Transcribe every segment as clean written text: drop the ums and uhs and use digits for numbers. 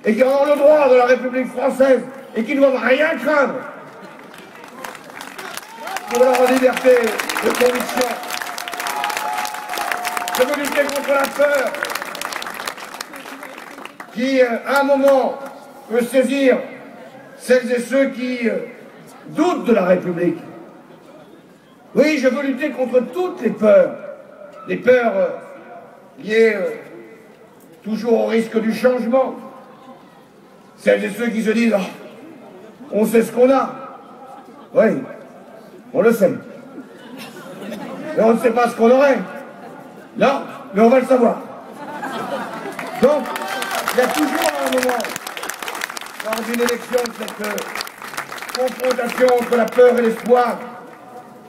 et qui ont le droit de la République française et qui ne doivent rien craindre pour leur liberté de conviction. Je veux lutter contre la peur qui, à un moment, peut saisir celles et ceux qui doutent de la République. Oui, je veux lutter contre toutes les peurs liées toujours au risque du changement. Celles et ceux qui se disent « on sait ce qu'on a ». Oui, on le sait. Mais on ne sait pas ce qu'on aurait. Non, mais on va le savoir. Donc, il y a toujours un moment, dans une élection, cette confrontation entre la peur et l'espoir.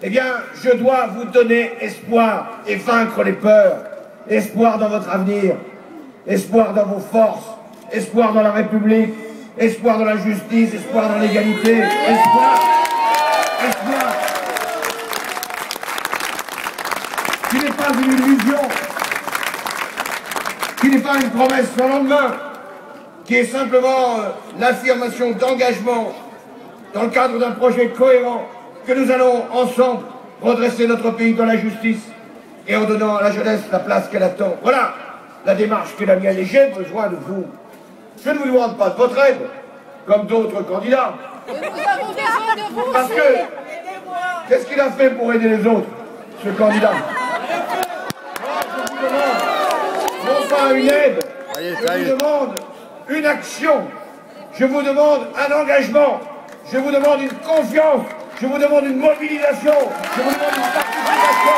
Eh bien, je dois vous donner espoir et vaincre les peurs. Espoir dans votre avenir, espoir dans vos forces, espoir dans la République, espoir dans la justice, espoir dans l'égalité, espoir, espoir. Qui n'est pas une illusion, qui n'est pas une promesse sans lendemain, qui est simplement l'affirmation d'engagement dans le cadre d'un projet cohérent que nous allons ensemble redresser notre pays dans la justice et en donnant à la jeunesse la place qu'elle attend. Voilà la démarche qui est la mienne et j'ai besoin de vous. Je ne vous demande pas de votre aide, comme d'autres candidats. Nous avons besoin de vous. Parce que, qu'est-ce qu'il a fait pour aider les autres, ce candidat? Moi, je vous demande, non pas une aide, je vous demande une action, je vous demande un engagement, je vous demande une confiance, je vous demande une mobilisation, je vous demande une participation.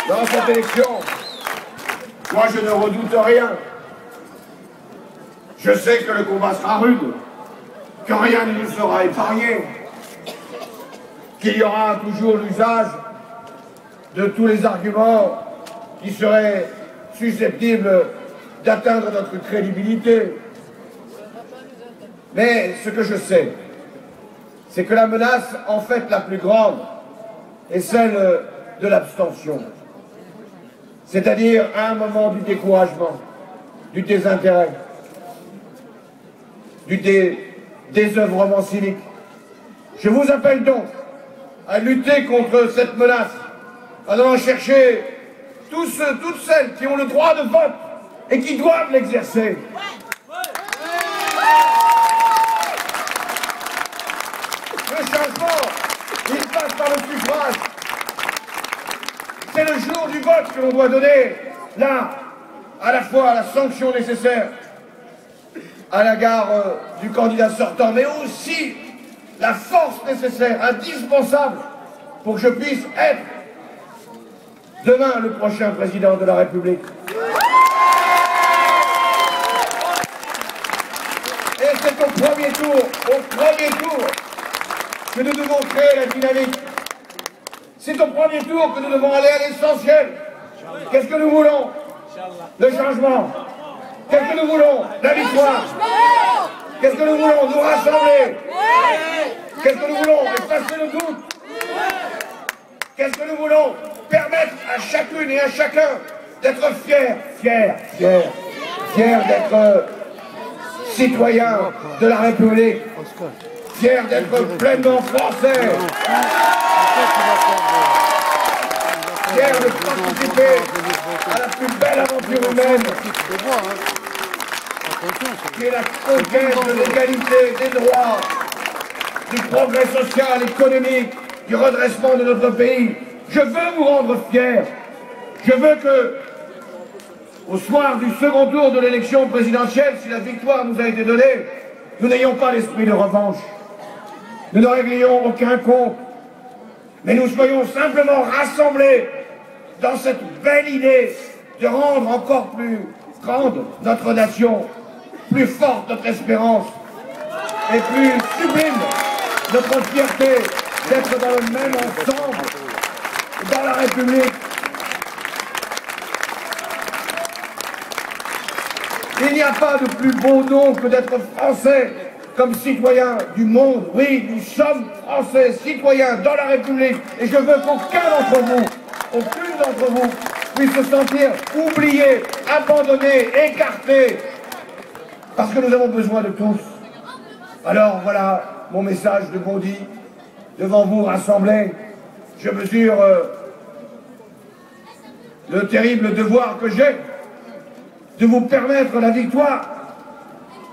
Dans cette élection, moi je ne redoute rien. Je sais que le combat sera rude, que rien ne nous sera épargné, qu'il y aura toujours l'usage de tous les arguments qui seraient susceptibles d'atteindre notre crédibilité. Mais ce que je sais, c'est que la menace, en fait, la plus grande est celle de l'abstention. C'est-à-dire à un moment du découragement, du désintérêt, du désœuvrement civique. Je vous appelle donc à lutter contre cette menace, en allant chercher tous ceux, toutes celles qui ont le droit de vote et qui doivent l'exercer. Le changement, il passe par le suffrage. C'est le jour du vote que l'on doit donner, là, à la fois la sanction nécessaire à l'égard du candidat sortant, mais aussi la force nécessaire, indispensable, pour que je puisse être demain le prochain président de la République. Et c'est au premier tour, que nous devons créer la dynamique. C'est au premier tour que nous devons aller à l'essentiel. Qu'est-ce que nous voulons? Le changement. Qu'est-ce que nous voulons? La victoire. Qu'est-ce que nous voulons? Nous rassembler. Qu'est-ce que nous voulons? Effacer le doute. Qu'est-ce que nous voulons? Permettre à chacune et à chacun d'être fiers d'être citoyen de la République, fiers d'être pleinement français, fiers de participer à la plus belle aventure humaine, qui est la conquête de l'égalité, des droits, du progrès social, économique, du redressement de notre pays. Je veux vous rendre fiers. Je veux que, au soir du second tour de l'élection présidentielle, si la victoire nous a été donnée, nous n'ayons pas l'esprit de revanche. Nous ne réglions aucun compte. Mais nous soyons simplement rassemblés dans cette belle idée de rendre encore plus grande notre nation, plus forte notre espérance et plus sublime notre fierté d'être dans le même ensemble, dans la République. Il n'y a pas de plus beau nom que d'être français comme citoyen du monde. Oui, nous sommes français, citoyens dans la République. Et je veux qu'aucun d'entre vous, aucune d'entre vous, puisse se sentir oublié, abandonné, écarté. Parce que nous avons besoin de tous. Alors voilà mon message de Bondy devant vous rassemblés. Je mesure le terrible devoir que j'ai de vous permettre la victoire.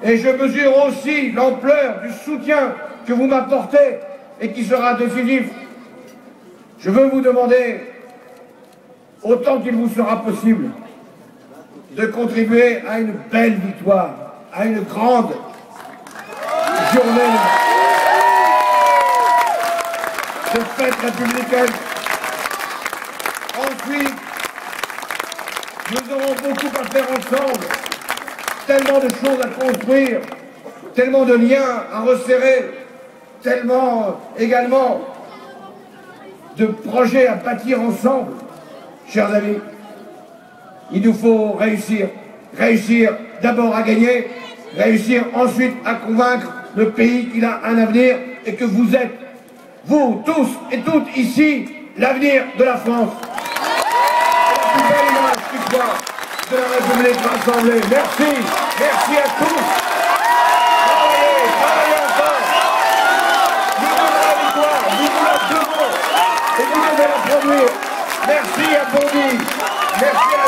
Et je mesure aussi l'ampleur du soutien que vous m'apportez et qui sera décisif. Je veux vous demander, autant qu'il vous sera possible, de contribuer à une belle victoire, à une grande journée de fête républicaine. Ensuite, nous aurons beaucoup à faire ensemble, tellement de choses à construire, tellement de liens à resserrer, tellement également de projets à bâtir ensemble. Chers amis, il nous faut réussir. Réussir d'abord à gagner, réussir ensuite à convaincre le pays qu'il a un avenir et que vous êtes, vous tous et toutes ici, l'avenir de la France. C'est la plus belle image qui soit de la République rassemblée. Merci, merci à tous. Travaillez, travaillez encore. Nous devons la victoire, nous vous la devons et vous devez la produire. Merci à Bondy, merci à